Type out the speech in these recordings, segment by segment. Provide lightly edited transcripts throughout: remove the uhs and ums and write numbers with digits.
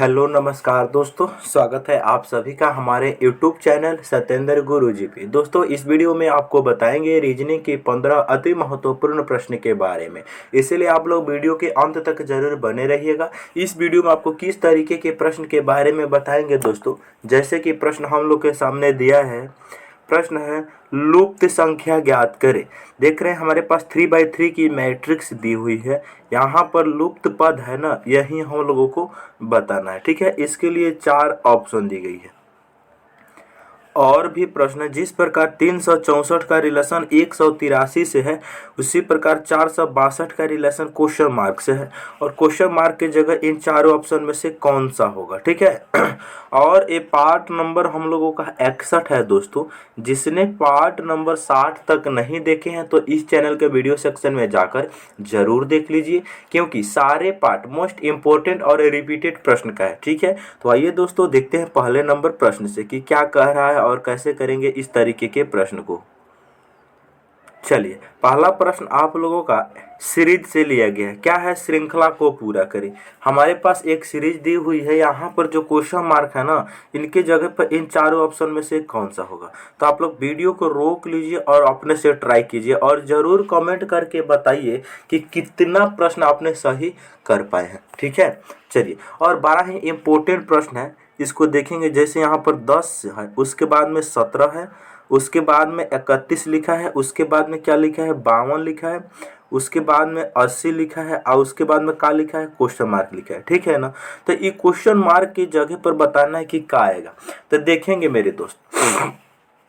Hello नमस्कार दोस्तों, स्वागत है आप सभी का हमारे यूट्यूब चैनल सत्येंद्र गुरुजी पे। दोस्तों, इस वीडियो में आपको बताएंगे रीजनिंग के 15 अति महत्वपूर्ण प्रश्न के बारे में। इसलिए आप लोग वीडियो के अंत तक जरूर बने रहिएगा। इस वीडियो में आपको किस तरीके के प्रश्न के बारे में बताएंगे दोस्तों, जैसे कि प्रश्न हम लोग के सामने दिया है। प्रश्न है लुप्त संख्या ज्ञात करें। देख रहे हैं हमारे पास 3/3 की मैट्रिक्स दी हुई है। यहाँ पर लुप्त पद है ना, यही हम लोगों को बताना है। ठीक है, इसके लिए 4 ऑप्शन दी गई है। और भी प्रश्न, जिस प्रकार 364 का रिलेशन 183 से है, उसी प्रकार 462 का रिलेशन क्वेश्चन मार्क से है। और क्वेश्चन मार्क की जगह इन चारों ऑप्शन में से कौन सा होगा। ठीक है और ये पार्ट नंबर हम लोगों का 61 है दोस्तों। जिसने पार्ट नंबर 60 तक नहीं देखे हैं तो इस चैनल के वीडियो सेक्शन में जाकर जरूर देख लीजिए, क्योंकि सारे पार्ट मोस्ट इंपॉर्टेंट और रिपीटेड प्रश्न का है। ठीक है, तो आइए दोस्तों देखते हैं पहले नंबर प्रश्न से कि क्या कह रहा है और कैसे करेंगे इस तरीके के प्रश्न को। चलिए, पहला प्रश्न आप लोगों का सीरीज से लिया गया है। क्या है? श्रृंखला को पूरा करें। हमारे पास एक सीरीज दी हुई है। यहाँ पर जो क्वेश्चन मार्क है ना, इनके जगह पर इन चारों ऑप्शन में से कौन सा होगा। तो आप लोग वीडियो को रोक लीजिए और अपने से ट्राई कीजिए और जरूर कमेंट करके बताइए कि कितना प्रश्न आपने सही कर पाए हैं। ठीक है, चलिए, और 12 ही इम्पोर्टेंट प्रश्न है, इसको देखेंगे। जैसे यहाँ पर 10 है, उसके बाद में 17 है, उसके बाद में 31 लिखा है, उसके बाद में क्या लिखा है 52 लिखा है, उसके बाद में 80 लिखा है, और उसके बाद में क्या लिखा है क्वेश्चन मार्क लिखा है। ठीक है ना, तो ये क्वेश्चन मार्क की जगह पर बताना है कि क्या आएगा। तो देखेंगे मेरे दोस्त,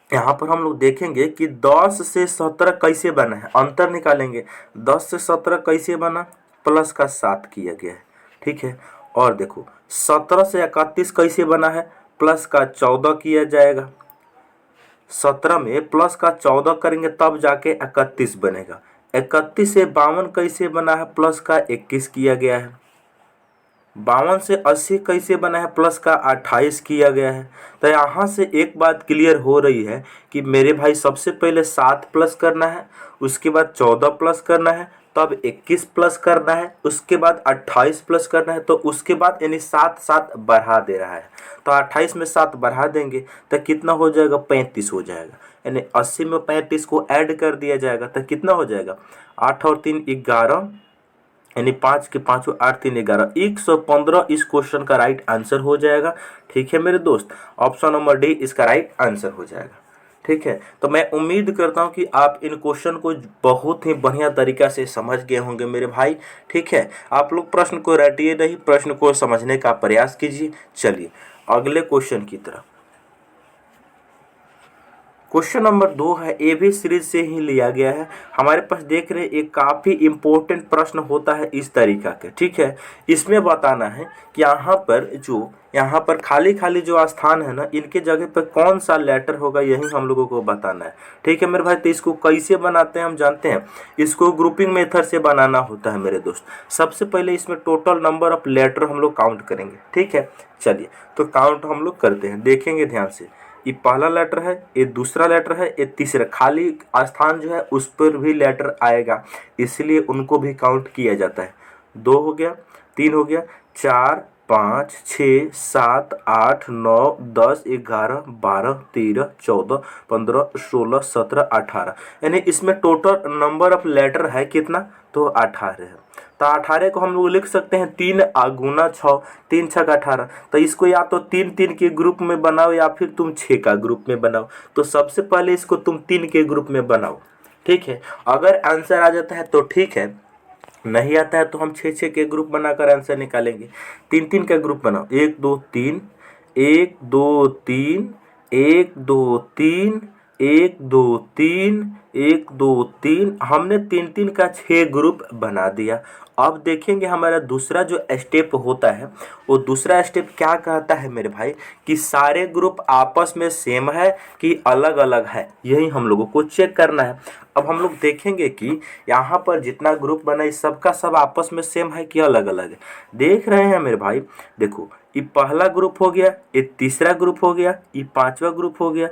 यहाँ पर हम लोग देखेंगे कि 10 से 17 कैसे बना है, अंतर निकालेंगे। 10 से 17 कैसे बना, प्लस का 7 किया गया है। ठीक है, और देखो 17 से 31 कैसे बना है, प्लस का 14 किया जाएगा। 17 में प्लस का 14 करेंगे तब जाके 31 बनेगा। 31 से 52 कैसे बना है, प्लस का 21 किया गया है। 52 से 80 कैसे बना है, प्लस का 28 किया गया है। तो यहाँ से एक बात क्लियर हो रही है कि मेरे भाई सबसे पहले 7 प्लस करना है, उसके बाद 14 प्लस करना है, तब 21 प्लस करना है, उसके बाद 28 प्लस करना है। तो उसके बाद यानी 7 7 बढ़ा दे रहा है। तो 28 में 7 बढ़ा देंगे तो कितना हो जाएगा, 35 हो जाएगा। यानी 80 में 35 को ऐड कर दिया जाएगा तो कितना हो जाएगा, 8 और 3 11, यानी 5 के 5 8 3 11, 115 इस क्वेश्चन का राइट आंसर हो जाएगा। ठीक है मेरे दोस्त, ऑप्शन नंबर डी इसका राइट आंसर हो जाएगा। ठीक है, तो मैं उम्मीद करता हूं कि आप इन क्वेश्चन को बहुत ही बढ़िया तरीका से समझ गए होंगे मेरे भाई। ठीक है, आप लोग प्रश्न को रटिए नहीं, प्रश्न को समझने का प्रयास कीजिए। चलिए अगले क्वेश्चन की तरफ। क्वेश्चन नंबर 2 है, ए भी सीरीज से ही लिया गया है। हमारे पास देख रहे हैं एक काफ़ी इंपॉर्टेंट प्रश्न होता है इस तरीका के। ठीक है, इसमें बताना है कि यहाँ पर खाली खाली जो स्थान है ना, इनके जगह पर कौन सा लेटर होगा, यही हम लोगों को बताना है। ठीक है मेरे भाई, तो इसको कैसे बनाते हैं हम जानते हैं। इसको ग्रुपिंग मेथड से बनाना होता है मेरे दोस्त। सबसे पहले इसमें टोटल नंबर ऑफ लेटर हम लोग काउंट करेंगे। ठीक है, चलिए तो काउंट हम लोग करते हैं, देखेंगे ध्यान से। ये पहला लेटर है, ये दूसरा लेटर है, ये तीसरा। खाली स्थान जो है उस पर भी लेटर आएगा, इसलिए उनको भी काउंट किया जाता है। 2 हो गया, 3 हो गया, 4 5 6 7 8 9 10 11 12 13 14 15 16 17 18, यानी इसमें टोटल नंबर ऑफ लेटर है कितना, तो 18 है। तो 18 को हम लोग लिख सकते हैं 3 गुना 6, 3 6 18। तो इसको या तो 3 3 के ग्रुप में बनाओ या फिर तुम 6 का ग्रुप में बनाओ। तो सबसे पहले इसको तुम 3 के ग्रुप में बनाओ। ठीक है, अगर आंसर आ जाता है तो ठीक है, नहीं आता है तो हम 6 6 के ग्रुप बनाकर आंसर निकालेंगे। 3 3 का ग्रुप बनाओ, 1 2 3 1 2 3 1 2 3 1 2 3 1 2 3। हमने 3 3 का 6 ग्रुप बना दिया। अब देखेंगे हमारा दूसरा जो स्टेप होता है, वो दूसरा स्टेप क्या कहता है मेरे भाई, कि सारे ग्रुप आपस में सेम है कि अलग अलग है, यही हम लोगों को चेक करना है। अब हम लोग देखेंगे कि यहाँ पर जितना ग्रुप बना है सबका सब आपस में सेम है कि अलग अलग है। देख रहे हैं मेरे भाई, देखो ये पहला ग्रुप हो गया, ये तीसरा ग्रुप हो गया, ये पांचवा ग्रुप हो गया।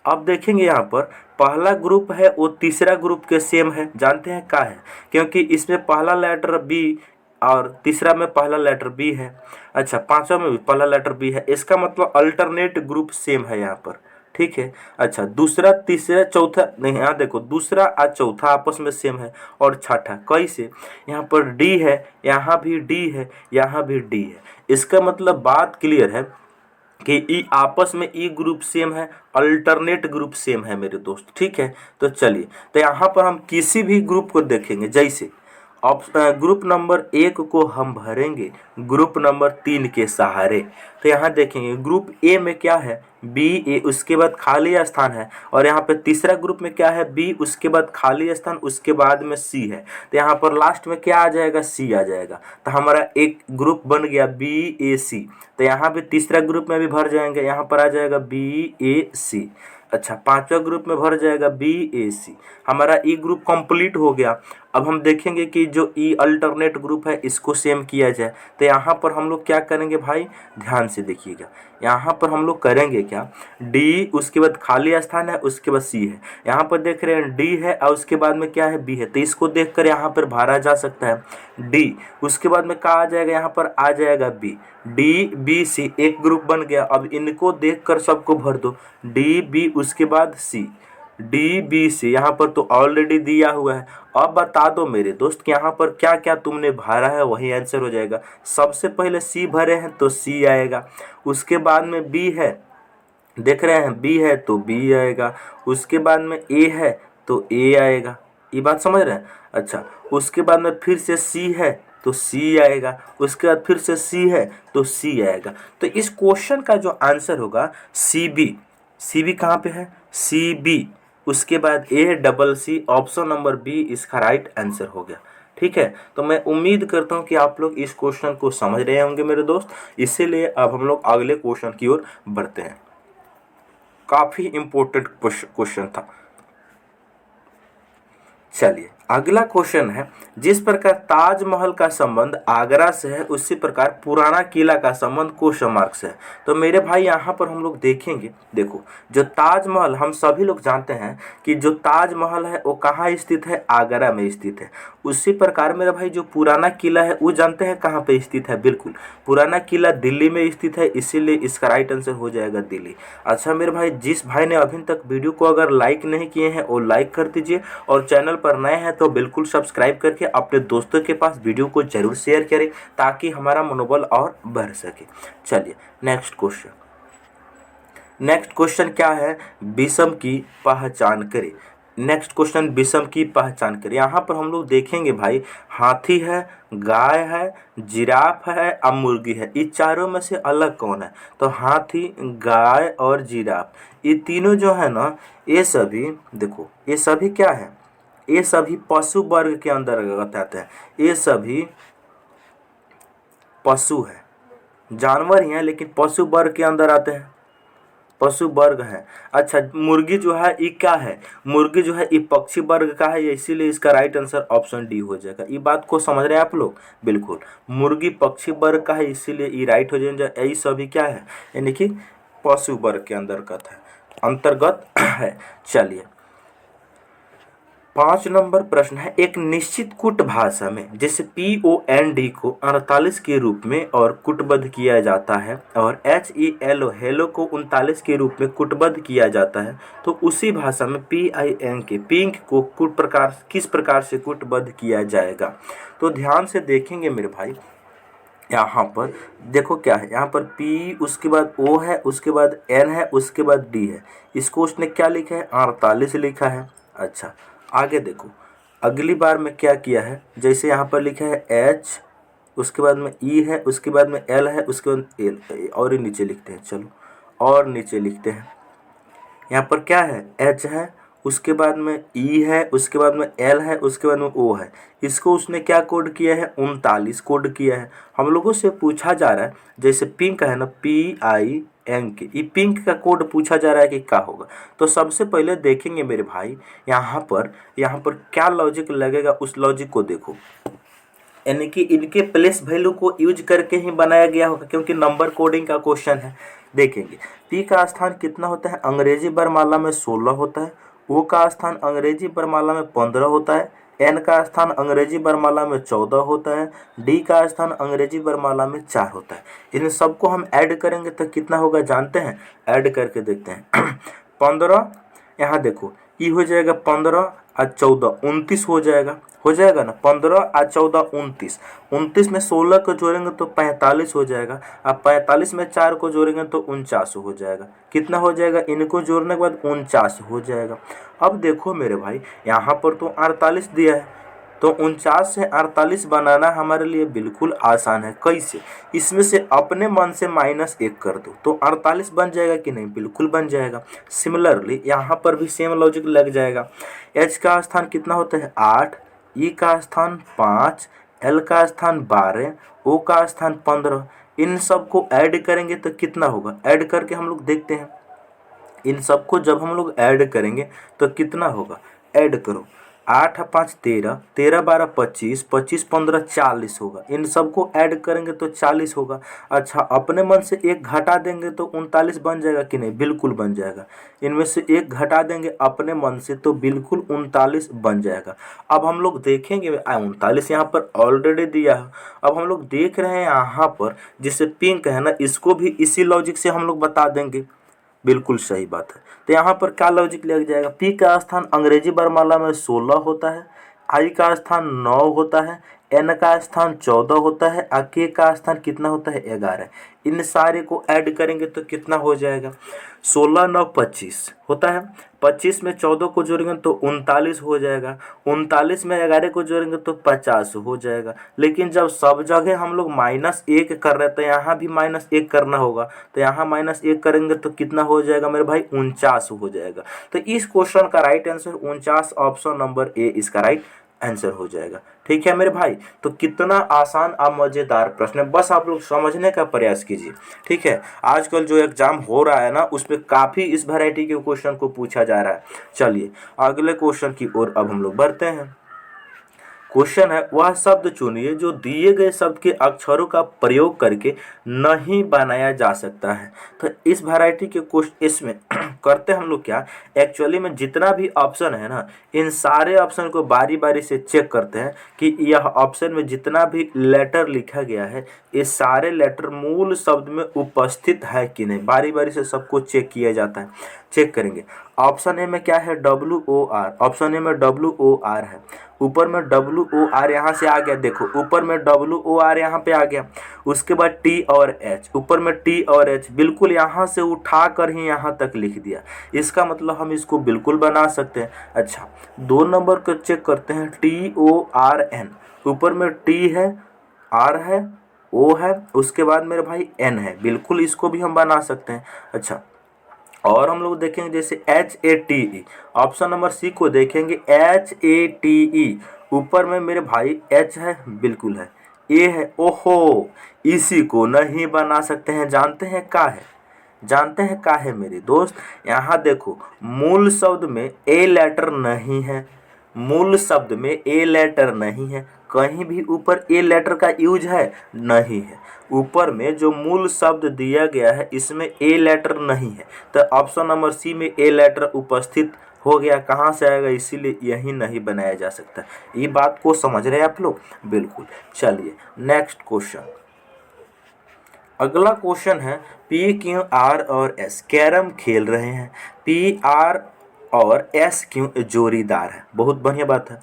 अब देखेंगे यहाँ पर पहला ग्रुप है वो तीसरा ग्रुप के सेम है। जानते हैं क्या है, क्योंकि इसमें पहला लेटर बी और तीसरा में पहला लेटर बी है। अच्छा, पांचवा में भी पहला लेटर बी है, इसका मतलब अल्टरनेट ग्रुप सेम है यहाँ पर, ठीक है। अच्छा, दूसरा तीसरा चौथा नहीं, यहाँ देखो दूसरा और चौथा आपस में सेम है, और छठा कैसे, यहाँ पर डी है, यहाँ भी डी है, यहाँ भी डी है। इसका मतलब बात क्लियर है कि ई आपस में ई ग्रुप सेम है, अल्टरनेट ग्रुप सेम है मेरे दोस्त, ठीक है। तो चलिए, तो यहाँ पर हम किसी भी ग्रुप को देखेंगे, जैसे ग्रुप नंबर 1 को हम भरेंगे ग्रुप नंबर 3 के सहारे। तो यहाँ देखेंगे ग्रुप ए में क्या है, बी ए, उसके बाद खाली स्थान है, और यहाँ पे तीसरा ग्रुप में क्या है, बी, उसके बाद खाली स्थान, उसके बाद में सी है। तो यहाँ पर लास्ट में क्या आ जाएगा, सी आ जाएगा। तो हमारा एक ग्रुप बन गया बी ए सी। तो यहाँ पे तीसरा ग्रुप में भी भर जाएंगे, यहाँ पर आ जाएगा बी ए सी। अच्छा, पांचवा ग्रुप में भर जाएगा बी ए सी। हमारा ई ग्रुप कंप्लीट हो गया। अब हम देखेंगे कि जो ई अल्टरनेट ग्रुप है इसको सेम किया जाए। तो यहाँ पर हम लोग क्या करेंगे भाई, ध्यान से देखिएगा, यहाँ पर हम लोग करेंगे क्या, डी, उसके बाद खाली स्थान है, उसके बाद सी है। यहाँ पर देख रहे हैं डी है और उसके बाद में क्या है, बी है। तो इसको देखकर यहाँ पर भरा जा सकता है डी, उसके बाद में क्या आ जाएगा, यहाँ पर आ जाएगा बी, डी बी सी, एक ग्रुप बन गया। अब इनको देखकर सबको भर दो, डी बी, उसके बाद सी, डी बी सी, यहाँ पर तो ऑलरेडी दिया हुआ है। अब बता दो मेरे दोस्त कि यहाँ पर क्या क्या तुमने भरा है, वही आंसर हो जाएगा। सबसे पहले सी भरे हैं तो सी आएगा, उसके बाद में बी है, देख रहे हैं बी है तो बी आएगा, उसके बाद में ए है तो ए आएगा, ये बात समझ रहे हैं। अच्छा, उसके बाद में फिर से सी है तो सी आएगा, उसके बाद फिर से सी है तो सी आएगा। तो इस क्वेश्चन का जो आंसर होगा सी बी। सी बी कहाँ पे है, सी बी, उसके बाद A double C, option number B इसका राइट आंसर हो गया, ठीक है। तो मैं उम्मीद करता हूँ कि आप लोग इस क्वेश्चन को समझ रहे होंगे मेरे दोस्त। इसीलिए अब हम लोग अगले क्वेश्चन की ओर बढ़ते हैं। काफ़ी इम्पोर्टेंट क्वेश्चन था। चलिए, अगला क्वेश्चन है, जिस प्रकार ताजमहल का संबंध आगरा से है उसी प्रकार पुराना किला का संबंध क्वेश्चन मार्क से है। तो मेरे भाई यहाँ पर हम लोग देखेंगे, देखो जो ताजमहल, हम सभी लोग जानते हैं कि जो ताजमहल है वो कहाँ स्थित है, आगरा में स्थित है। उसी प्रकार मेरे भाई जो पुराना किला है वो जानते हैं कहाँ पे स्थित है, बिल्कुल पुराना किला दिल्ली में स्थित है, इसीलिए इसका राइट आंसर हो जाएगा दिल्ली। अच्छा मेरे भाई, जिस भाई ने अभी तक वीडियो को अगर लाइक नहीं किए हैं वो लाइक कर दीजिए, और चैनल पर नए हैं तो बिल्कुल सब्सक्राइब करके अपने दोस्तों के पास वीडियो को जरूर शेयर करें ताकि हमारा मनोबल और बढ़ सके। चलिए नेक्स्ट क्वेश्चन क्या है, विषम की पहचान करें। नेक्स्ट क्वेश्चन, विषम की पहचान करें। यहाँ पर हम लोग देखेंगे भाई, हाथी है, गाय है, जिराफ है और मुर्गी है, ये चारों में से अलग कौन है। तो हाथी, गाय और जिराफ, ये तीनों जो है ना, ये सभी देखो, ये सभी क्या है, ये सभी पशु वर्ग के अंतर्गत आते हैं। ये सभी पशु है, जानवर ही हैं लेकिन पशु वर्ग के अंदर आते हैं, पशु वर्ग है। अच्छा, मुर्गी जो है ये क्या है, मुर्गी जो है ये पक्षी वर्ग का है, इसीलिए इसका राइट आंसर ऑप्शन डी हो जाएगा। ये बात को समझ रहे हैं आप लोग, बिल्कुल मुर्गी पक्षी वर्ग का है, इसीलिए ये राइट हो जाएगा। यही सभी क्या है, यानी कि पशु वर्ग के अंतर्गत है। चलिए 5 नंबर प्रश्न है, एक निश्चित कुट भाषा में जैसे POND को 48 के रूप में और कुटबद्ध किया जाता है, और HELO हेलो को 39 के रूप में कुटबद्ध किया जाता है, तो उसी भाषा में PINK पिंक को किस प्रकार से कुटबद्ध किया जाएगा। तो ध्यान से देखेंगे मेरे भाई, यहाँ पर देखो क्या है, यहाँ पर P, उसके बाद O है, उसके बाद N है, उसके बाद D है। इसको उसने क्या लिखा है, 48 लिखा है। अच्छा आगे देखो, अगली बार में क्या किया है, जैसे यहाँ पर लिखा है H, उसके बाद में E है, उसके बाद में L है, उसके बाद L, और ही नीचे लिखते हैं, चलो और नीचे लिखते हैं। यहाँ पर क्या है, H है, उसके बाद में E है, उसके बाद में L है, उसके बाद में O है। इसको उसने क्या कोड किया है, 39 कोड किया है। हम लोगों से पूछा जा रहा है, जैसे पिंक है ना, PINK, ये पिंक का कोड पूछा जा रहा है कि क्या होगा। तो सबसे पहले देखेंगे मेरे भाई, यहाँ पर क्या लॉजिक लगेगा, उस लॉजिक को देखो, यानी कि इनके प्लेस वैल्यू को यूज करके ही बनाया गया होगा, क्योंकि नंबर कोडिंग का क्वेश्चन है। देखेंगे P का स्थान कितना होता है, अंग्रेजी वर्णमाला में 16 होता है। O का स्थान अंग्रेजी वर्णमाला में 15 होता है। एन का स्थान अंग्रेजी वर्णमाला में 14 होता है, डी का स्थान अंग्रेजी वर्णमाला में 4 होता है। इन सबको हम ऐड करेंगे तो कितना होगा जानते हैं? ऐड करके देखते हैं। 15, यहाँ देखो ये हो जाएगा 15 और 14 29 हो जाएगा ना। 15 और 14 29, 29 में 16 को जोड़ेंगे तो 45 हो जाएगा। अब 45 में 4 को जोड़ेंगे तो 49 हो जाएगा। कितना हो जाएगा? इनको जोड़ने के बाद 49 हो जाएगा। अब देखो मेरे भाई, यहाँ पर तो 48 दिया है, तो 49 से 48 बनाना हमारे लिए बिल्कुल आसान है। कैसे? इसमें से अपने मन से -1 कर दो तो 48 बन जाएगा कि नहीं? बिल्कुल बन जाएगा। सिमिलरली यहाँ पर भी सेम लॉजिक लग जाएगा। एच का स्थान कितना होता है? 8, ई का स्थान 5, एल का स्थान 12, ओ का स्थान 15। इन सबको ऐड करेंगे तो कितना होगा? ऐड करके हम लोग देखते हैं। इन सबको जब हम लोग ऐड करेंगे तो कितना होगा? ऐड करो, 8 5 13, 13 12 25, 25 15 40 होगा। इन सबको ऐड करेंगे तो 40 होगा। अच्छा, अपने मन से एक घटा देंगे तो 39 बन जाएगा कि नहीं? बिल्कुल बन जाएगा। इनमें से एक घटा देंगे अपने मन से तो बिल्कुल 39 बन जाएगा। अब हम लोग देखेंगे, 39 यहाँ पर ऑलरेडी दिया है। अब हम लोग देख रहे हैं यहाँ पर जिससे पिंक है ना, इसको भी इसी लॉजिक से हम लोग बता देंगे। बिल्कुल सही बात है। तो यहाँ पर क्या लॉजिक लग जाएगा? पी का स्थान अंग्रेजी वर्णमाला में 16 होता है, आई का स्थान 9 होता है, एन का स्थान 14 होता है, और के का स्थान कितना होता है? 11। इन सारे को ऐड करेंगे तो कितना हो जाएगा? 16 9 25 होता है। 25 में 14 को जोड़ेंगे तो 39 हो जाएगा। 39 में 11 को जोड़ेंगे तो 50 हो जाएगा। लेकिन जब सब जगह हम लोग -1 कर रहे हैं तो यहाँ भी -1 करना होगा। तो यहाँ -1 करेंगे तो कितना हो जाएगा मेरे भाई? 49 हो जाएगा। तो इस क्वेश्चन का right answer 49, option number A इसका राइट आंसर हो जाएगा। ठीक है मेरे भाई, तो कितना आसान और मज़ेदार प्रश्न है, बस आप लोग समझने का प्रयास कीजिए। ठीक है, आजकल जो एग्जाम हो रहा है ना, उसमें काफ़ी इस वैरायटी के क्वेश्चन को पूछा जा रहा है। चलिए अगले क्वेश्चन की ओर अब हम लोग बढ़ते हैं। क्वेश्चन है, वह शब्द चुनिए जो दिए गए शब्द के अक्षरों का प्रयोग करके नहीं बनाया जा सकता है। तो इस वैरायटी के क्वेश्चन इसमें करते हम लोग क्या, एक्चुअली में जितना भी ऑप्शन है ना, इन सारे ऑप्शन को बारी बारी से चेक करते हैं कि यह ऑप्शन में जितना भी लेटर लिखा गया है, ये सारे लेटर मूल शब्द में उपस्थित है कि नहीं। बारी बारी से सबको चेक किया जाता है। चेक करेंगे। ऑप्शन ए में क्या है? WOR। ऑप्शन ए में WOR है। ऊपर में WOR यहाँ से आ गया, देखो ऊपर में WOR यहाँ पे आ गया। उसके बाद T और H, ऊपर में T और H बिल्कुल यहाँ से उठा कर ही यहाँ तक लिख दिया। इसका मतलब हम इसको बिल्कुल बना सकते हैं। अच्छा, 2 नंबर को चेक करते हैं, TORN। ऊपर में T है, R है, O है, उसके बाद मेरे भाई N है। बिल्कुल इसको भी हम बना सकते हैं। अच्छा, और हम लोग देखेंगे जैसे HATE, ऑप्शन नंबर सी को देखेंगे, HATE। ऊपर में मेरे भाई H है, बिल्कुल है, A है, ओहो इसी को नहीं बना सकते हैं। जानते हैं क्या है? जानते हैं क्या है मेरे दोस्त? यहाँ देखो, मूल शब्द में ए लेटर नहीं है, मूल शब्द में ए लेटर नहीं है, कहीं भी ऊपर ए लेटर का यूज है नहीं है। ऊपर में जो मूल शब्द दिया गया है इसमें ए लेटर नहीं है, तो ऑप्शन नंबर सी में ए लेटर उपस्थित हो गया। कहाँ से आएगा? इसीलिए यही नहीं बनाया जा सकता। ये बात को समझ रहे हैं आप लोग? बिल्कुल। चलिए नेक्स्ट क्वेश्चन। अगला क्वेश्चन है, PQR और S कैरम खेल रहे हैं। PR और S क्यों जोड़ीदार है? बहुत बढ़िया बात है।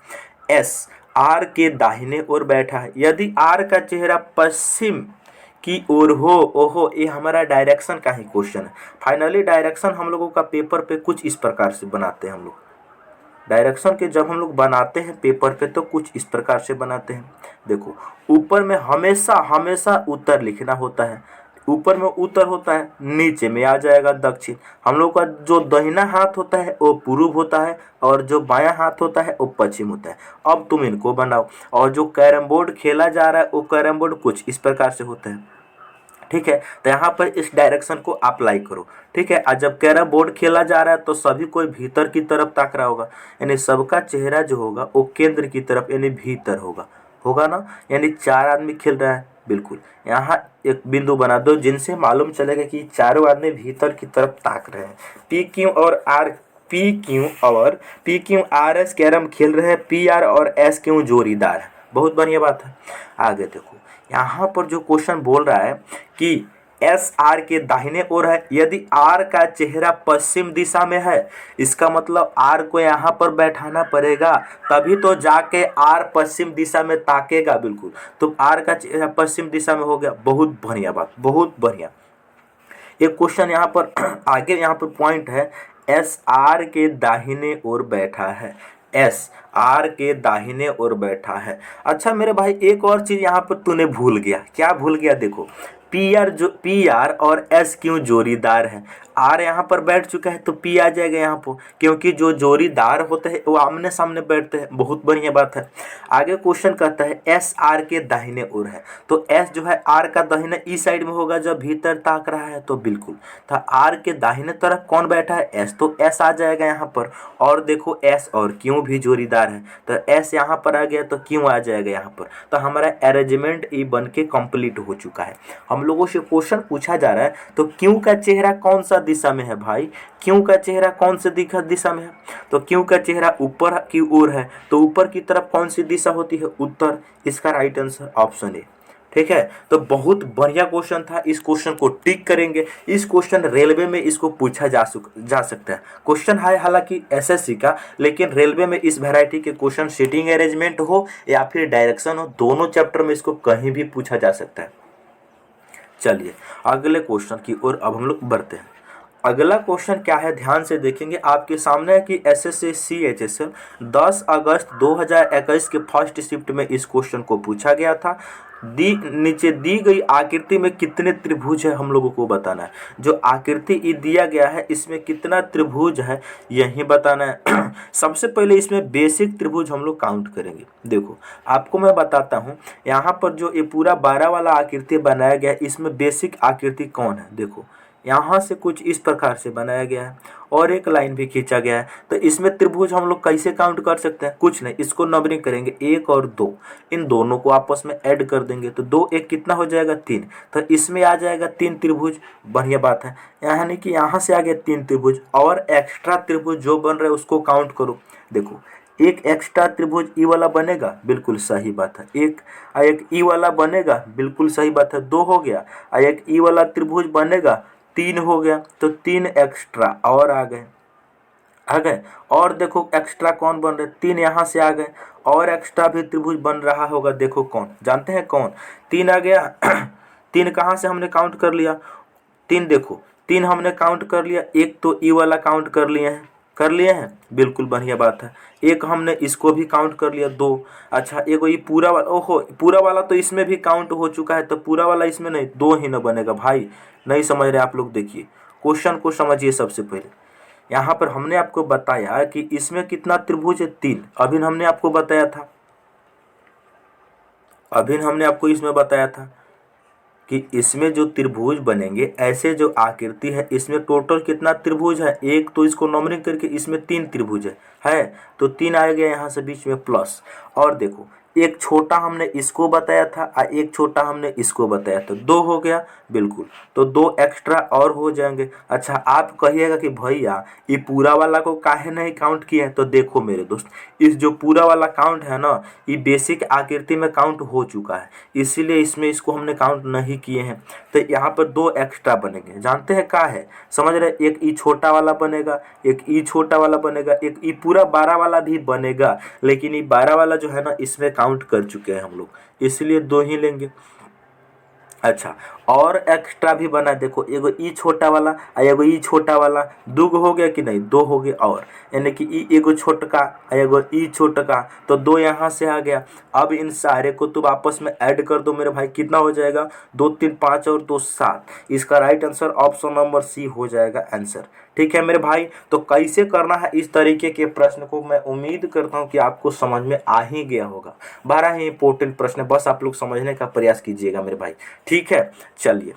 S R के दाहिने ओर बैठा है। यदि R का चेहरा पश्चिम की ओर हो, ओहो ये हमारा डायरेक्शन का ही क्वेश्चन है। फाइनली डायरेक्शन हम लोगों का पेपर पे कुछ इस प्रकार से बनाते हैं हम लोग। डायरेक्शन के जब हम लोग बनाते हैं पेपर पे तो कुछ इस प्रकार से बनाते हैं। देखो ऊपर में हमेशा हमेशा उत्तर लिखना होता है। ऊपर में उत्तर होता है, नीचे में आ जाएगा दक्षिण। हम लोग का जो दाहिना हाथ होता है वो पूर्व होता है और जो बायां हाथ होता है वो पश्चिम होता है। अब तुम इनको बनाओ। और जो कैरम बोर्ड खेला जा रहा है वो कैरम बोर्ड कुछ इस प्रकार से होता है। ठीक है, तो यहाँ पर इस डायरेक्शन को अप्लाई करो। ठीक है, और जब कैरम बोर्ड खेला जा रहा है तो सभी कोई भीतर की तरफ ताक रहा होगा, यानी सबका चेहरा जो होगा वो केंद्र की तरफ यानी भीतर होगा, होगा ना। यानी 4 आदमी खेल रहा है, बिल्कुल यहाँ एक बिंदु बना दो जिनसे मालूम चलेगा कि चारों आदमी भीतर की तरफ ताक रहे हैं। PQ और R P Q R S carrom खेल रहे हैं, पी आर और एस क्यू जोड़ीदार है। बहुत बढ़िया बात है। आगे देखो यहाँ पर जो क्वेश्चन बोल रहा है कि एस आर के दाहिने ओर है, यदि आर का चेहरा पश्चिम दिशा में है, इसका मतलब आर को यहाँ पर बैठाना पड़ेगा, तभी तो जाके आर पश्चिम दिशा में ताकेगा। बिल्कुल, तो आर का चेहरा पश्चिम दिशा में हो गया। बहुत बढ़िया बात, बहुत बढ़िया। एक क्वेश्चन यहाँ पर आगे यहाँ पर पॉइंट है, एस आर के दाहिने ओर बैठा है, एस आर के दाहिने ओर बैठा है। अच्छा मेरे भाई एक और चीज यहाँ पर तूने भूल गया। क्या भूल गया? देखो पी आर और एस क्यों जोड़ीदार है? आर यहाँ पर बैठ चुका है तो पी आ जाएगा यहाँ पर, क्योंकि जो जोड़ीदार होते हैं वो आमने सामने बैठते हैं। बहुत बढ़िया बात है। आगे क्वेश्चन कहता है एस आर के दाहिने ओर है, तो एस जो है आर का दाहिने ई साइड में होगा जब भीतर ताक रहा है, तो बिल्कुल था आर के दाहिने तरफ कौन बैठा है? एस, तो एस आ जाएगा यहाँ पर। और देखो एस और क्यों भी जोड़ीदार है, तो एस यहाँ पर आ गया तो क्यों आ जाएगा यहाँ पर। तो हमारा अरेंजमेंट ई बन के कंप्लीट हो चुका है। हम लोगों से क्वेश्चन पूछा जा रहा है तो क्यों का चेहरा कौन सा दिशा में है भाई? क्यों का चेहरा कौन से दिशा में है? तो क्यों का चेहरा ऊपर की ओर है, तो ऊपर की तरफ कौन सी दिशा होती है? उत्तर। इसका राइट आंसर ऑप्शन ए। ठीक है, तो बहुत बढ़िया क्वेश्चन था। इस क्वेश्चन को टिक करेंगे। इस क्वेश्चन रेलवे में इसको पूछा जा सकता है। क्वेश्चन है हालांकि एसएससी का, लेकिन रेलवे में इस वैरायटी के क्वेश्चन सीटिंग अरेंजमेंट हो या फिर डायरेक्शन हो, दोनों चैप्टर में इसको कहीं भी पूछा जा सकता है। चलिए अगले क्वेश्चन की ओर अब हम लोग बढ़ते हैं। अगला क्वेश्चन क्या है, ध्यान से देखेंगे। आपके सामने है कि एसएससी सीएचएसएल 10 अगस्त 2021 के फर्स्ट शिफ्ट में इस क्वेश्चन को पूछा गया था। नीचे दी गई आकृति में कितने त्रिभुज है हम लोगों को बताना है। जो आकृति दिया गया है इसमें कितना त्रिभुज है यही बताना है। सबसे पहले इसमें बेसिक त्रिभुज हम लोग काउंट करेंगे। देखो आपको मैं बताता हूँ, यहाँ पर जो ये पूरा 12 वाला आकृति बनाया गया है, इसमें बेसिक आकृति कौन है? देखो यहाँ से कुछ इस प्रकार से बनाया गया है और एक लाइन भी खींचा गया है। तो इसमें त्रिभुज हम लोग कैसे काउंट कर सकते हैं? कुछ नहीं, इसको नंबरिंग करेंगे 1 और 2, इन दोनों को आपस में ऐड कर देंगे तो 2 1 कितना हो जाएगा? 3। तो इसमें आ जाएगा 3 त्रिभुज। बढ़िया बात है, यानी कि यहाँ से आ गया 3 त्रिभुज। और एक्स्ट्रा त्रिभुज जो बन रहा है उसको काउंट करो। देखो एक एक्स्ट्रा त्रिभुज ई वाला बनेगा, बिल्कुल सही बात है। एक ई वाला बनेगा, बिल्कुल सही बात है, 2 हो गया। एक ई वाला त्रिभुज बनेगा, 3 हो गया। तो 3 एक्स्ट्रा और आ गए। और देखो एक्स्ट्रा कौन बन रहे? 3 यहाँ से आ गए। और एक्स्ट्रा भी त्रिभुज बन रहा होगा, देखो कौन? जानते हैं कौन? 3 आ गया। 3 कहाँ से हमने काउंट कर लिया? 3 देखो 3 हमने काउंट कर लिया। एक तो ई वाला काउंट कर लिए हैं, बिल्कुल बढ़िया बात है। एक हमने इसको भी काउंट कर लिया, 2। अच्छा एक ये पूरा वाला, ओहो पूरा वाला तो इसमें भी काउंट हो चुका है, तो पूरा वाला इसमें नहीं, 2 ही ना बनेगा भाई। नहीं समझ रहे आप लोग? देखिए क्वेश्चन को समझिए। सबसे पहले यहाँ पर हमने आपको बताया कि इसमें कितना त्रिभुज है? 3। अभी हमने आपको बताया था, इसमें बताया था कि इसमें जो त्रिभुज बनेंगे, ऐसे जो आकृति है इसमें टोटल कितना त्रिभुज है? एक, तो इसको नंबरिंग करके इसमें 3 त्रिभुज है तो 3 आ गया यहाँ से बीच में प्लस। और देखो एक छोटा हमने इसको बताया था और एक छोटा हमने इसको बताया था, 2 हो गया, बिल्कुल। तो 2 एक्स्ट्रा और हो जाएंगे। अच्छा आप कहिएगा कि भैया ये पूरा वाला को काहे नहीं काउंट किया है? तो देखो मेरे दोस्त, इस जो पूरा वाला काउंट है ना, ये बेसिक आकृति में काउंट हो चुका है, इसीलिए इसमें इसको हमने काउंट नहीं किए हैं। तो यहाँ पर 2 एक्स्ट्रा बनेंगे। जानते हैं क्या है? समझ रहे? एक ई छोटा वाला बनेगा, एक ई छोटा वाला बनेगा, एक ई पूरा 12 वाला भी बनेगा, लेकिन ये 12 वाला जो है ना इसमें काउंट कर चुके हैं हम लोग, इसलिए 2 ही लेंगे। अच्छा और एक्स्ट्रा भी बना, देखो एगो ई छोटा वाला और एगो ई छोटा वाला, 2 हो गया कि नहीं? 2 हो गया। और यानी कि ई एगो छोटका और एगो ई छोटका, तो 2 यहाँ से आ गया। अब इन सारे को तुम आपस में ऐड कर दो मेरे भाई, कितना हो जाएगा? 2 3 5 और 2 7। इसका right answer option number C हो जाएगा आंसर। ठीक है मेरे भाई, तो कैसे करना है इस तरीके के प्रश्न को मैं उम्मीद करता हूँ कि आपको समझ में आ ही गया होगा। 12 ही इंपॉर्टेंट प्रश्न, बस आप लोग समझने का प्रयास कीजिएगा मेरे भाई। ठीक है, चलिए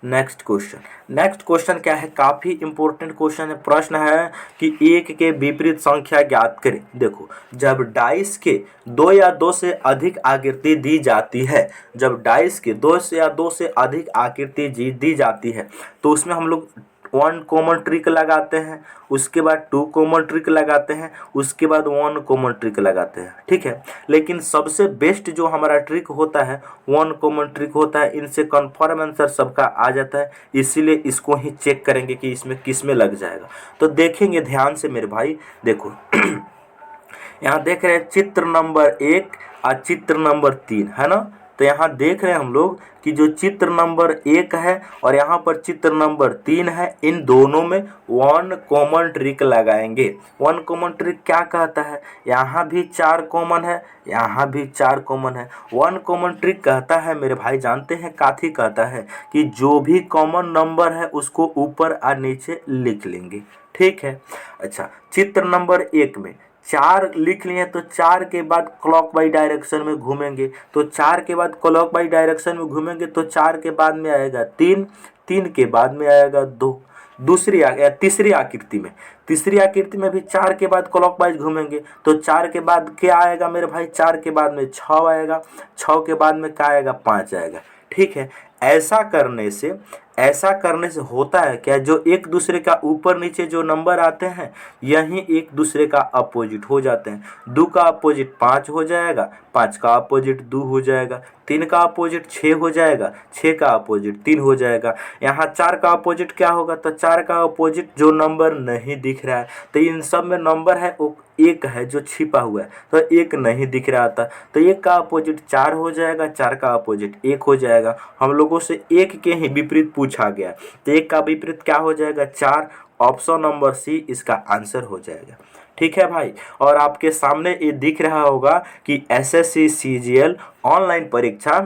नेक्स्ट क्वेश्चन क्या है? काफी इंपॉर्टेंट क्वेश्चन है। प्रश्न है कि 1 के विपरीत संख्या ज्ञात करें। देखो जब डाइस के 2 या 2 से अधिक आकृति दी जाती है, जब डाइस के 2 या 2 से अधिक आकृति दी जाती है, तो उसमें हम लोग वन कॉमन ट्रिक लगाते हैं, उसके बाद टू कॉमन ट्रिक लगाते हैं, उसके बाद वन कॉमन ट्रिक लगाते हैं, ठीक है। लेकिन सबसे बेस्ट जो हमारा ट्रिक होता है वन कॉमन ट्रिक होता है। इनसे कन्फर्म आंसर सबका आ जाता है, इसीलिए इसको ही चेक करेंगे कि इसमें किस में लग जाएगा। तो देखेंगे ध्यान से मेरे भाई, देखो यहाँ देख रहे हैं चित्र नंबर 1 और चित्र नंबर 3 है ना। तो यहाँ देख रहे हैं हम लोग कि जो चित्र नंबर 1 है और यहाँ पर चित्र नंबर 3 है, इन दोनों में वन कॉमन ट्रिक लगाएंगे। वन कॉमन ट्रिक क्या कहता है, यहाँ भी 4 कॉमन है, यहाँ भी 4 कॉमन है। वन कॉमन ट्रिक कहता है मेरे भाई, जानते हैं काथी कहता है कि जो भी कॉमन नंबर है उसको ऊपर और नीचे लिख लेंगे, ठीक है। अच्छा, चित्र नंबर 1 में 4 लिख लिए तो 4 के बाद क्लॉकवाइज डायरेक्शन में घूमेंगे, तो 4 के बाद क्लॉकवाइज डायरेक्शन में घूमेंगे तो 4 के बाद में आएगा 3, 3 के बाद में आएगा 2। तीसरी आकृति में भी 4 के बाद क्लॉकवाइज घूमेंगे तो 4 के बाद क्या आएगा मेरे भाई, 4 के बाद में 6 आएगा, 6 के बाद में क्या आएगा, 5 आएगा, ठीक है। ऐसा करने से होता है क्या, जो एक दूसरे का ऊपर नीचे जो नंबर आते हैं यही एक दूसरे का अपोजिट हो जाते हैं। 2 का अपोजिट 5 हो जाएगा, 5 का अपोजिट 2 हो जाएगा, 3 का अपोजिट 6 हो जाएगा, 6 का अपोजिट 3 हो जाएगा। यहाँ 4 का अपोजिट क्या होगा, तो 4 का अपोजिट जो नंबर नहीं दिख रहा है, तो इन सब में नंबर है वो 1 है जो छिपा हुआ है, तो 1 नहीं दिख रहा था, तो 1 का अपोजिट 4 हो जाएगा, 4 का अपोजिट 1 हो जाएगा। हम लोगों से 1 के ही विपरीत पूछा गया, तो 1 का विपरीत क्या हो जाएगा, 4। ऑप्शन नंबर सी इसका आंसर हो जाएगा, ठीक है भाई। और आपके सामने ये दिख रहा होगा कि एसएससी सीजीएल ऑनलाइन परीक्षा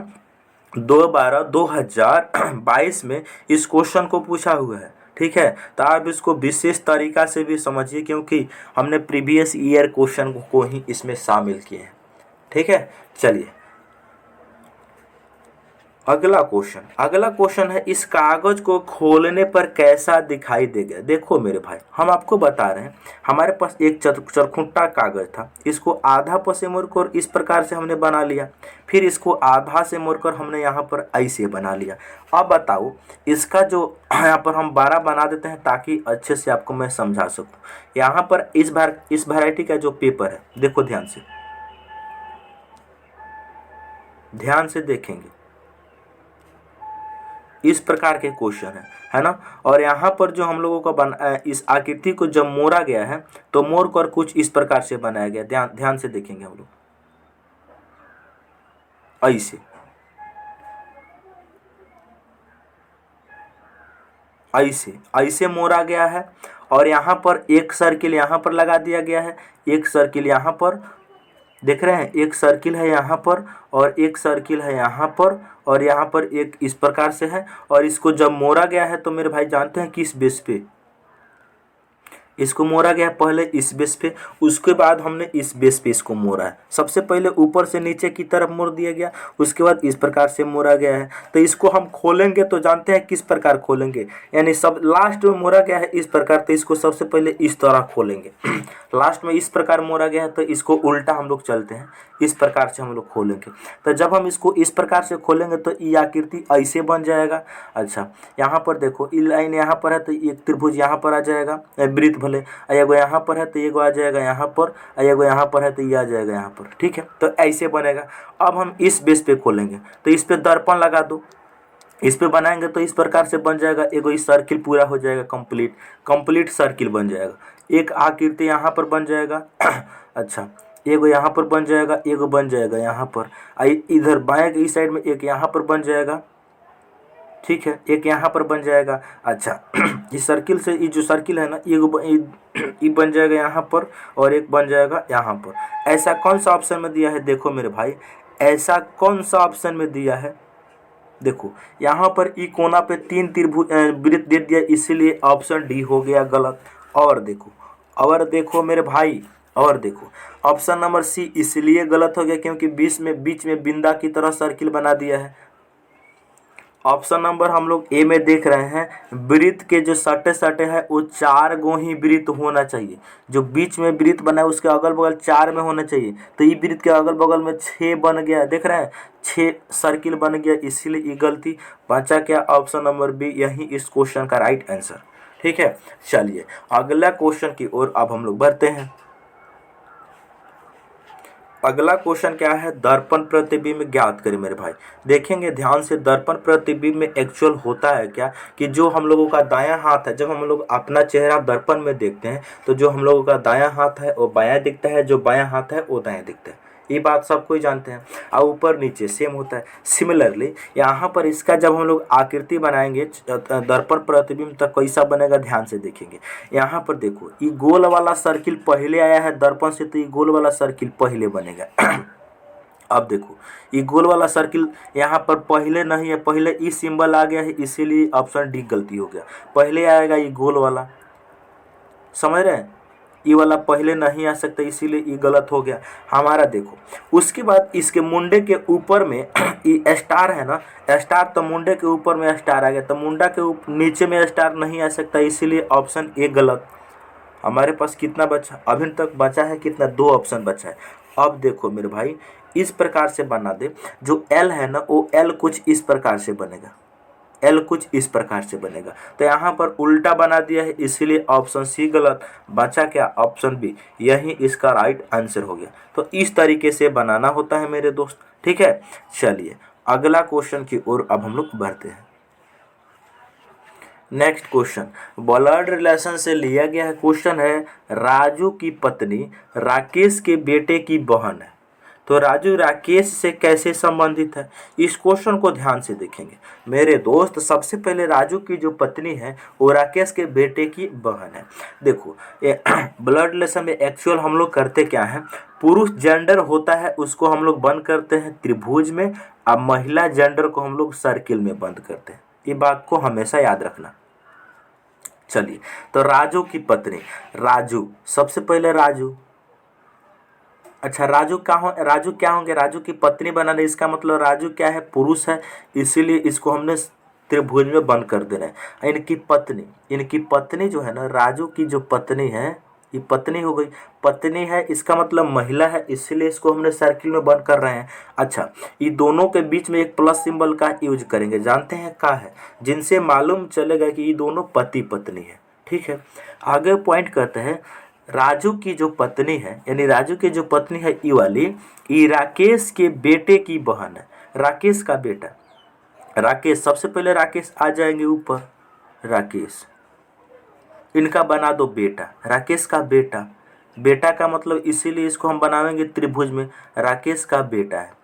2022 में इस क्वेश्चन को पूछा हुआ है, ठीक है। तो आप इसको विशेष तरीका से भी समझिए, क्योंकि हमने प्रीवियस ईयर क्वेश्चन को ही इसमें शामिल किए हैं, ठीक है। चलिए अगला क्वेश्चन है, इस कागज को खोलने पर कैसा दिखाई देगा। देखो मेरे भाई, हम आपको बता रहे हैं, हमारे पास एक चरखुट्टा कागज था, इसको आधा पर से मोड़कर इस प्रकार से हमने बना लिया, फिर इसको आधा से मोड़कर हमने यहाँ पर ऐसे बना लिया। अब बताओ इसका जो यहाँ पर हम 12 बना देते हैं ताकि अच्छे से आपको मैं समझा सकूँ। यहाँ पर इस वैरायटी का जो पेपर है, देखो ध्यान से देखेंगे, इस प्रकार के क्वेश्चन है ना। और यहाँ पर जो हम लोगों का इस आकृति को जब मोड़ा गया है तो मोड़ कर कुछ इस प्रकार से बनाया गया। ध्यान से देखेंगे हम लोग, ऐसे मोड़ा गया है। और यहाँ पर एक सर्किल यहाँ पर लगा दिया गया है, एक सर्किल यहाँ पर, देख रहे हैं, एक सर्किल है यहाँ पर और एक सर्किल है यहाँ पर, और यहाँ पर एक इस प्रकार से है। और इसको जब मोड़ा गया है तो मेरे भाई जानते हैं किस बेस पे इसको मोड़ा गया, पहले इस बेस पे, उसके बाद हमने इस बेस पे इसको मोड़ा है। सबसे पहले ऊपर से नीचे की तरफ मोड़ दिया गया, उसके बाद इस प्रकार से मोड़ा गया है। तो इसको हम खोलेंगे तो जानते हैं किस प्रकार खोलेंगे, यानी सब लास्ट में मोड़ा गया है इस प्रकार, तो इसको सबसे पहले इस तरह खोलेंगे। लास्ट में इस प्रकार मोड़ा गया है तो इसको उल्टा हम लोग चलते हैं, इस प्रकार से हम लोग खोलेंगे। तो जब हम इसको इस प्रकार से खोलेंगे तो ये आकृति ऐसे बन जाएगा। अच्छा, यहाँ पर देखो, ये लाइन यहाँ पर है तो एक त्रिभुज यहाँ पर आ जाएगा, वृत्त भले, एगो यहाँ पर है तो एगो आ जाएगा यहाँ पर, एगो यहाँ पर है तो ये आ जाएगा यहाँ पर, ठीक है। तो ऐसे बनेगा। अब हम इस बेस पे खोलेंगे तो इस पे दर्पण लगा दो, इस पे बनाएंगे तो इस प्रकार से बन जाएगा, एगो इस सर्किल पूरा हो जाएगा, कंप्लीट सर्किल बन जाएगा। एक आकृति यहाँ पर बन जाएगा। अच्छा, एगो यहाँ पर बन जाएगा, एगो बन जाएगा यहाँ पर, इधर बाएं की साइड में एक यहाँ पर बन जाएगा, ठीक है, एक यहाँ पर बन जाएगा। अच्छा, इस सर्किल से ये जो सर्किल है ना, ये बन जाएगा यहाँ पर और एक बन जाएगा यहाँ पर। ऐसा कौन सा ऑप्शन में दिया है, देखो मेरे भाई, ऐसा कौन सा ऑप्शन में दिया है, देखो यहाँ पर ई कोना पे 3 त्रिभुज वृत्त दे दिया, इसीलिए ऑप्शन डी हो गया गलत। और देखो मेरे भाई, और देखो ऑप्शन नंबर सी इसलिए गलत हो गया क्योंकि बीच में बिंदा की तरह सर्किल बना दिया है। ऑप्शन नंबर हम लोग ए में देख रहे हैं, वृत्त के जो सटे है वो 4 गो ही वृत्त होना चाहिए। जो बीच में वृत्त बना है उसके अगल बगल 4 में होना चाहिए, तो ये वृत्त के अगल बगल में 6 बन गया, देख रहे हैं, 6 सर्किल बन गया, इसीलिए ये गलती। बचा क्या, ऑप्शन नंबर बी, यही इस क्वेश्चन का राइट आंसर, ठीक है, चलिए अगला क्वेश्चन की ओर अब हम लोग बढ़ते हैं। अगला क्वेश्चन क्या है, दर्पण प्रतिबिंब ज्ञात करें मेरे भाई। देखेंगे ध्यान से, दर्पण प्रतिबिंब में एक्चुअल होता है क्या कि जो हम लोगों का दायां हाथ है, जब हम लोग अपना चेहरा दर्पण में देखते हैं तो जो हम लोगों का दायां हाथ है वो बायां दिखता है, जो बायां हाथ है वो दायां दिखता है। ये बात सब कोई जानते हैं। और ऊपर नीचे सेम होता है। सिमिलरली यहाँ पर इसका जब हम लोग आकृति बनाएंगे दर्पण प्रतिबिंब तक कैसा बनेगा, ध्यान से देखेंगे। यहाँ पर देखो, ये गोल वाला सर्किल पहले आया है दर्पण से, तो ये गोल वाला सर्किल पहले बनेगा। अब देखो, ये गोल वाला सर्किल यहाँ पर पहले नहीं है, पहले ई सिंबल आ गया है, इसीलिए ऑप्शन डी गलती हो गया। पहले आएगा ये गोल वाला, समझ रहे हैं, ये वाला पहले नहीं आ सकता, इसीलिए ये गलत हो गया हमारा। देखो उसके बाद इसके मुंडे के ऊपर में ये स्टार है ना, स्टार, तो मुंडे के ऊपर में स्टार आ गया, तो मुंडा के नीचे में स्टार नहीं आ सकता, इसीलिए ऑप्शन ए गलत। हमारे पास कितना बचा अभी तक, बचा है कितना, 2 ऑप्शन बचा है। अब देखो मेरे भाई, इस प्रकार से बना दे, जो एल है ना वो एल कुछ इस प्रकार से बनेगा, एल कुछ इस प्रकार से बनेगा। तो यहाँ पर उल्टा बना दिया है, इसीलिए ऑप्शन सी गलत। बचा क्या, ऑप्शन बी, यही इसका राइट आंसर हो गया। तो इस तरीके से बनाना होता है मेरे दोस्त, ठीक है। चलिए अगला क्वेश्चन की ओर अब हम लोग बढ़ते हैं। नेक्स्ट क्वेश्चन ब्लड रिलेशन से लिया गया है। क्वेश्चन है, राजू की पत्नी राकेश के बेटे की बहन है, तो राजू राकेश से कैसे संबंधित है। इस क्वेश्चन को ध्यान से देखेंगे मेरे दोस्त। सबसे पहले राजू की जो पत्नी है वो राकेश के बेटे की बहन है। देखो ब्लड रिलेशन में एक्चुअल हम लोग करते क्या है, पुरुष जेंडर होता है उसको हम लोग बंद करते हैं त्रिभुज में, अब महिला जेंडर को हम लोग सर्किल में बंद करते हैं। ये बात को हमेशा याद रखना। चलिए, तो राजू की पत्नी, राजू, सबसे पहले राजू, अच्छा राजू राजू क्या होंगे, राजू की पत्नी बनाने, इसका मतलब राजू क्या है, पुरुष है, इसीलिए इसको हमने त्रिभुज में बंद कर देना है। इनकी पत्नी जो है ना, राजू की जो पत्नी है, ये पत्नी हो गई, पत्नी है इसका मतलब महिला है, इसीलिए इसको हमने सर्किल में बंद कर रहे हैं। अच्छा, ये दोनों के बीच में एक प्लस सिंबल का यूज करेंगे, जानते हैं क्या है, जिनसे मालूम चलेगा कि ये दोनों पति पत्नी है, ठीक है। आगे पॉइंट करते हैं, राजू की जो पत्नी है, यानी राजू की जो पत्नी है ई वाली, ये राकेश के बेटे की बहन है, राकेश का बेटा। राकेश, सबसे पहले राकेश आ जाएंगे ऊपर, राकेश, इनका बना दो बेटा, राकेश का बेटा, बेटा का मतलब इसीलिए इसको हम बनाएंगे त्रिभुज में, राकेश का बेटा है,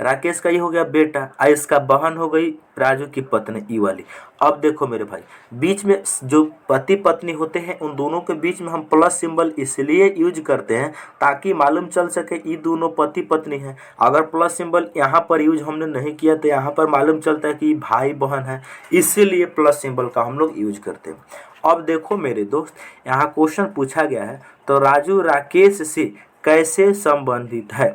राकेश का ये हो गया बेटा, और इसका बहन हो गई राजू की पत्नी ई वाली। अब देखो मेरे भाई, बीच में जो पति पत्नी होते हैं उन दोनों के बीच में हम प्लस सिंबल इसलिए यूज करते हैं ताकि मालूम चल सके ये दोनों पति पत्नी हैं। अगर प्लस सिंबल यहाँ पर यूज हमने नहीं किया तो यहाँ पर मालूम चलता है कि भाई बहन है, इसीलिए प्लस सिंबल का हम लोग यूज करते हैं। अब देखो मेरे दोस्त, यहाँ क्वेश्चन पूछा गया है, तो राजू राकेश से कैसे संबंधित है।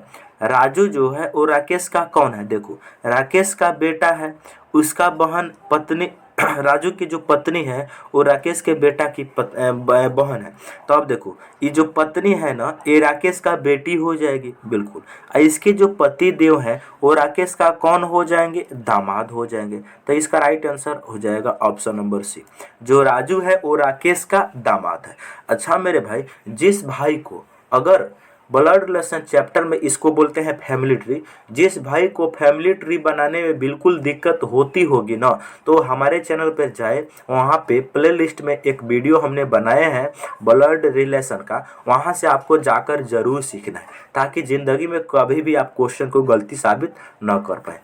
राजू जो है वो राकेश का कौन है, देखो राकेश का बेटा है, उसका बहन पत्नी राजू की जो पत्नी है वो राकेश के बेटा की बहन है। तो अब देखो, ये जो पत्नी है ना ये राकेश का बेटी हो जाएगी, बिल्कुल। और इसके जो पति देव है वो राकेश का कौन हो जाएंगे, दामाद हो जाएंगे। तो इसका राइट आंसर हो जाएगा ऑप्शन नंबर सी, जो राजू है वो राकेश का दामाद है। अच्छा मेरे भाई, जिस भाई को अगर ब्लड रिलेशन चैप्टर में इसको बोलते हैं फैमिली ट्री, जिस भाई को फैमिली ट्री बनाने में बिल्कुल दिक्कत होती होगी ना, तो हमारे चैनल पर जाए, वहाँ पे प्लेलिस्ट में एक वीडियो हमने बनाए हैं ब्लड रिलेशन का, वहाँ से आपको जाकर ज़रूर सीखना है ताकि ज़िंदगी में कभी भी आप क्वेश्चन को गलती साबित न कर पाए।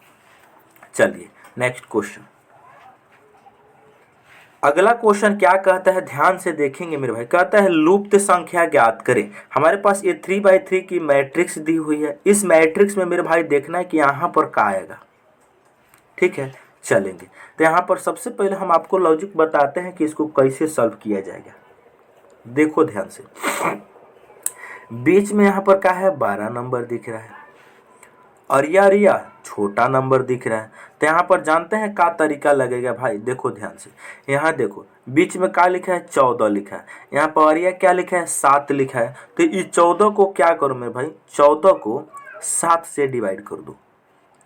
चलिए नेक्स्ट क्वेश्चन, अगला क्वेश्चन क्या कहता है, ध्यान से देखेंगे मेरे भाई। कहता है लुप्त संख्या ज्ञात करें। हमारे पास ये 3x3 की मैट्रिक्स दी हुई है, इस मैट्रिक्स में मेरे भाई देखना है कि यहाँ पर क्या आएगा, ठीक है। चलेंगे तो यहाँ पर सबसे पहले हम आपको लॉजिक बताते हैं कि इसको कैसे सॉल्व किया जाएगा। देखो ध्यान से, बीच में यहाँ पर क्या है, 12 नंबर दिख रहा है, अरिया छोटा नंबर दिख रहा है। तो यहाँ पर जानते हैं क्या तरीका लगेगा भाई, देखो ध्यान से, यहाँ देखो बीच में क्या लिखा है, 14 लिखा है, यहाँ पर अरिया क्या लिखा है, 7 लिखा है। तो इस 14 को क्या करो मेरे भाई, 14 को 7 से डिवाइड कर दो,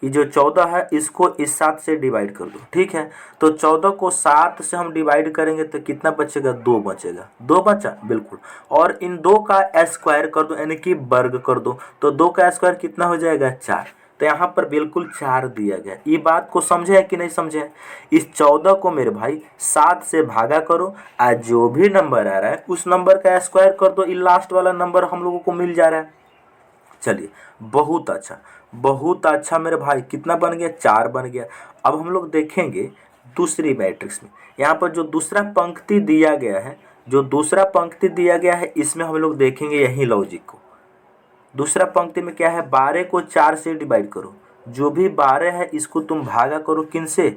ये जो 14 है इसको इस 7 से डिवाइड कर दो, ठीक है। तो 14 को 7 से हम डिवाइड करेंगे तो कितना बचेगा, 2 बचेगा, 2 बचा बिल्कुल। और इन 2 का स्क्वायर कर दो यानी कि वर्ग कर दो, तो 2 का स्क्वायर कितना हो जाएगा, 4। तो यहाँ पर बिल्कुल 4 दिया गया। ये बात को समझे है कि नहीं समझे। इस 14 को मेरे भाई 7 से भागा करो, आज जो भी नंबर आ रहा है उस नंबर का स्क्वायर कर दो, ये लास्ट वाला नंबर हम लोगों को मिल जा रहा है। चलिए बहुत अच्छा, बहुत अच्छा मेरे भाई, कितना बन गया, 4 बन गया। अब हम लोग देखेंगे दूसरी मैट्रिक्स में, यहाँ पर जो दूसरा पंक्ति दिया गया है, जो दूसरा पंक्ति दिया गया है इसमें हम लोग देखेंगे यही लॉजिक को। दूसरा पंक्ति में क्या है, 12 को 4 से डिवाइड करो, जो भी 12 है इसको तुम भागा करो किन से,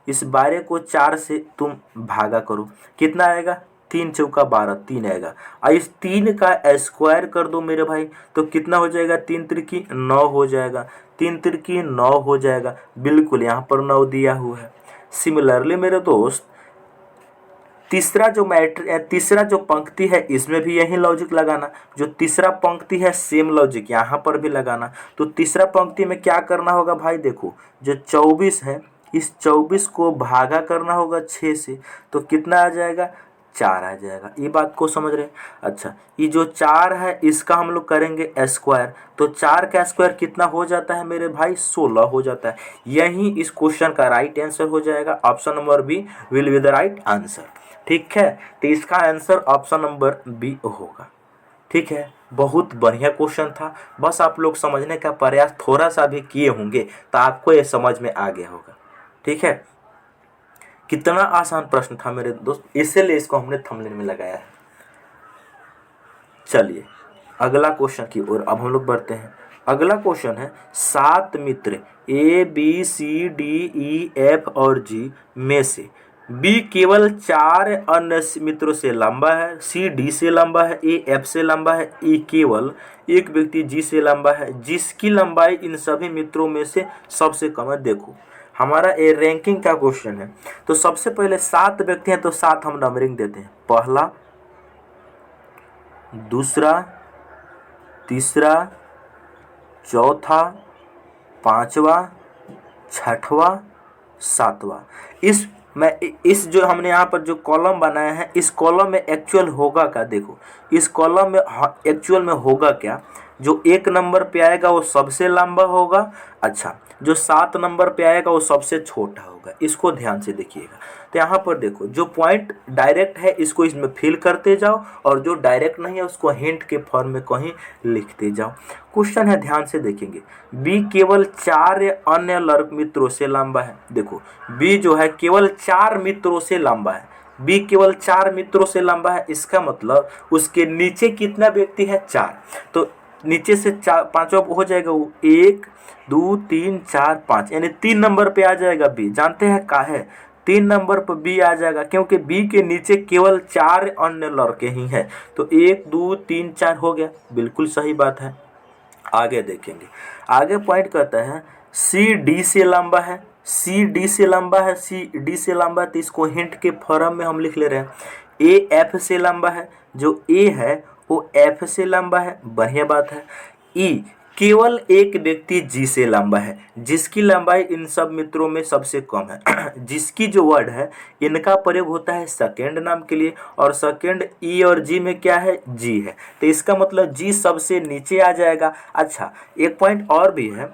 इस 12 को 4 से तुम भागा करो, कितना आएगा, 3 चौका 12, 3 आएगा। और इस 3 का स्क्वायर कर दो मेरे भाई, तो कितना हो जाएगा, 3 त्रिकी 9 हो जाएगा, 3 त्रिकी 9 हो जाएगा, बिल्कुल यहाँ पर 9 दिया हुआ है। सिमिलरली मेरे दोस्त तीसरा जो पंक्ति है इसमें भी यही लॉजिक लगाना, जो तीसरा पंक्ति है सेम लॉजिक यहाँ पर भी लगाना। तो तीसरा पंक्ति में क्या करना होगा भाई, देखो जो 24 है इस 24 को भागा करना होगा 6 से, तो कितना आ जाएगा, 4 आ जाएगा। ये बात को समझ रहे हैं। अच्छा ये जो 4 है इसका हम लोग करेंगे स्क्वायर, तो 4 का स्क्वायर कितना हो जाता है मेरे भाई, 16 हो जाता है। यही इस क्वेश्चन का राइट आंसर हो जाएगा। Option number B will be the right answer, ठीक है। तो इसका आंसर ऑप्शन नंबर बी होगा, ठीक है। बहुत बढ़िया क्वेश्चन था, बस आप लोग समझने का प्रयास थोड़ा सा भी किए होंगे तो आपको ये समझ में आ गया होगा, ठीक है। कितना आसान प्रश्न था मेरे दोस्त, इसीलिए इसको हमने थंबनेल में लगाया है। चलिए अगला क्वेश्चन की ओर अब हम लोग बढ़ते हैं। अगला क्वेश्चन है 7 मित्र A B C D E F और जी में से बी केवल 4 अन्य मित्रों से लंबा है, सी डी से लंबा है, ए एफ से लंबा है, ई केवल एक व्यक्ति जी से लंबा है, जिसकी लंबाई इन सभी मित्रों में से सबसे कम है। देखो हमारा ये रैंकिंग का क्वेश्चन है, तो सबसे पहले 7 व्यक्ति हैं तो 7 हम नंबरिंग देते हैं, पहला, दूसरा, तीसरा, चौथा, पांचवा, छठवा, सातवां। इस जो हमने यहाँ पर जो कॉलम बनाया है इस कॉलम में एक्चुअल होगा क्या, देखो इस कॉलम में एक्चुअल में होगा क्या, जो 1 नंबर पे आएगा वो सबसे लंबा होगा, अच्छा जो 7 नंबर पे आएगा वो सबसे छोटा होगा। इसको ध्यान से देखिएगा। तो यहाँ पर देखो जो पॉइंट डायरेक्ट है इसको इसमें फिल करते जाओ, और जो डायरेक्ट नहीं है उसको हिंट के फॉर्म में कहीं लिखते जाओ। क्वेश्चन है ध्यान से देखेंगे, बी केवल 4 अन्य मित्रों से लंबा है। देखो बी जो है केवल 4 मित्रों से लंबा है, बी केवल 4 मित्रों से लंबा है, इसका मतलब उसके नीचे कितना व्यक्ति है, 4। तो नीचे से 4 पांचवा हो जाएगा वो 1 2 3 4 5, यानी 3 नंबर पे आ जाएगा बी। जानते हैं का है, 3 नंबर पर बी आ जाएगा, क्योंकि बी के नीचे केवल 4 अन्य लड़के ही हैं। तो 1 2 3 4 हो गया, बिल्कुल सही बात है। आगे देखेंगे, आगे पॉइंट करता है सी डी से लंबा है, सी डी से लंबा है, सी डी से लंबा है, तो इसको हिंट के फॉर्म में हम लिख ले रहे हैं। ए एफ से लंबा है, जो ए है वो एफ से लंबा है, बढ़िया बात है। ई केवल एक व्यक्ति जी से लंबा है, जिसकी लंबाई इन सब मित्रों में सबसे कम है। जिसकी जो वर्ड है इनका प्रयोग होता है सेकेंड नाम के लिए, और सेकेंड ई और जी में क्या है, जी है, तो इसका मतलब जी सबसे नीचे आ जाएगा। अच्छा एक पॉइंट और भी है,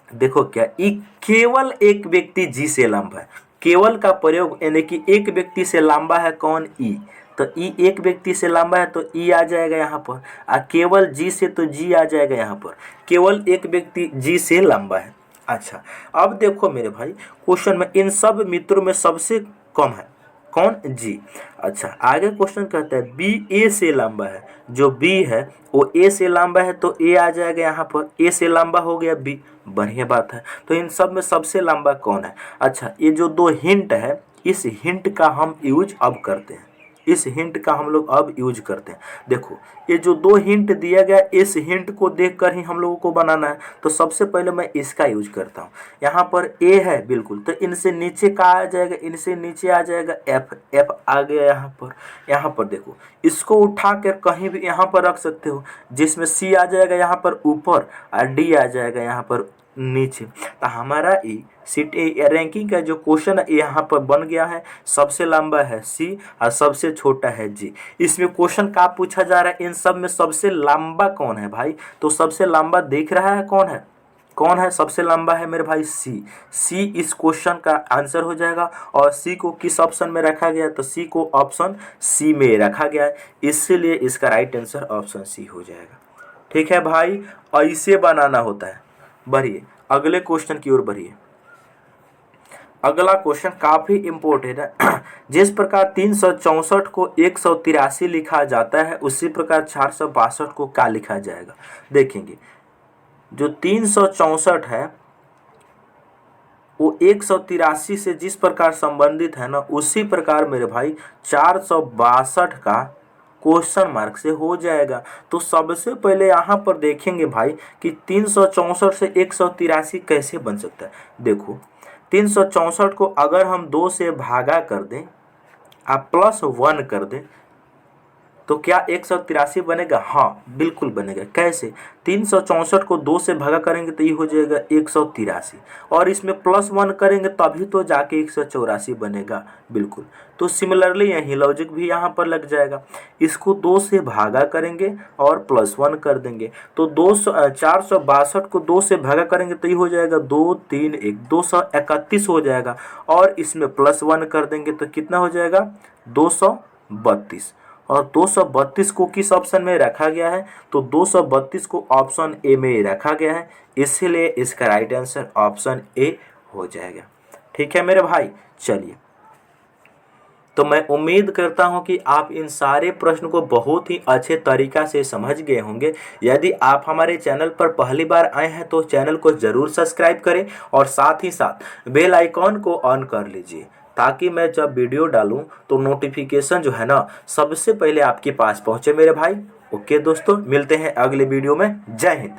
देखो क्या, ई केवल एक व्यक्ति जी से लंबा है, केवल का प्रयोग यानी कि एक व्यक्ति से लंबा है कौन, ई, तो ई एक व्यक्ति से लंबा है तो ई आ जाएगा यहाँ पर, और केवल जी से तो जी आ जाएगा यहाँ पर, केवल एक व्यक्ति जी से लंबा है। अच्छा अब देखो मेरे भाई क्वेश्चन में इन सब मित्रों में सबसे कम है कौन, जी। अच्छा आगे क्वेश्चन कहता है बी ए से लंबा है, जो बी है वो ए से लंबा है तो ए आ जाएगा यहाँ पर, ए से लंबा हो गया बी, बढ़िया बात है। तो इन सब में सबसे लंबा कौन है। अच्छा ये जो 2 हिंट है इस हिंट का हम यूज अब करते हैं, इस हिंट का हम लोग अब यूज करते हैं। देखो ये जो 2 हिंट दिया गया इस हिंट को देखकर ही हम लोगों को बनाना है, तो सबसे पहले मैं इसका यूज करता हूँ। यहाँ पर ए है बिल्कुल, तो इनसे नीचे का आ जाएगा, इनसे नीचे आ जाएगा एफ, एफ आ गया यहाँ पर देखो इसको उठा कर कहीं भी यहाँ पर रख सकते हो, जिसमें सी आ जाएगा यहाँ पर ऊपर और डी आ जाएगा यहाँ पर नीचे। तो हमारा ई सीट रैंकिंग का जो क्वेश्चन यहाँ पर बन गया है, सबसे लंबा है सी और सबसे छोटा है जी। इसमें क्वेश्चन क्या पूछा जा रहा है, इन सब में सबसे लंबा कौन है भाई? तो सबसे लंबा दिख रहा है कौन है? कौन है सबसे लंबा? है मेरे भाई सी। सी इस क्वेश्चन का आंसर हो जाएगा। और सी को किस ऑप्शन में रखा गया है? तो सी को ऑप्शन सी में रखा गया है, इसलिए इसका राइट आंसर ऑप्शन सी हो जाएगा। ठीक है भाई, ऐसे बनाना होता है। बढ़िए अगले क्वेश्चन की ओर बढ़िए। अगला क्वेश्चन काफी इंपॉर्टेंट है। जिस प्रकार 364 को 183 लिखा जाता है, उसी प्रकार 462 को क्या लिखा जाएगा? देखेंगे, जो 364 है वो 183 से जिस प्रकार संबंधित है ना, उसी प्रकार मेरे भाई 462 का क्वेश्चन मार्क से हो जाएगा। तो सबसे पहले यहाँ पर देखेंगे भाई कि 364 से 183 कैसे बन सकता है। देखो 364 को अगर हम 2 से भागा कर दें आप +1 कर दें तो क्या 183 बनेगा? हाँ बिल्कुल बनेगा। कैसे? 364 को 2 से भागा करेंगे तो ये हो जाएगा 183 और इसमें +1 करेंगे तभी तो जाके 184 बनेगा। बिल्कुल। तो सिमिलरली यही लॉजिक भी यहाँ पर लग जाएगा। इसको 2 से भागा करेंगे और +1 कर देंगे तो 462 को 2 से भागा करेंगे तो ये हो जाएगा 2 3 1 231 हो जाएगा और इसमें +1 कर देंगे तो कितना हो जाएगा? 232। और 232 को किस ऑप्शन में रखा गया है? तो 232 को ऑप्शन ए में रखा गया है, इसलिए इसका राइट आंसर ऑप्शन ए हो जाएगा। ठीक है मेरे भाई, चलिए तो मैं उम्मीद करता हूं कि आप इन सारे प्रश्न को बहुत ही अच्छे तरीक़ा से समझ गए होंगे। यदि आप हमारे चैनल पर पहली बार आए हैं तो चैनल को ज़रूर सब्सक्राइब करें और साथ ही साथ बेल आइकॉन को ऑन कर लीजिए ताकि मैं जब वीडियो डालूं तो नोटिफिकेशन जो है ना सबसे पहले आपके पास पहुंचे मेरे भाई। ओके दोस्तों, मिलते हैं अगले वीडियो में। जय हिंद।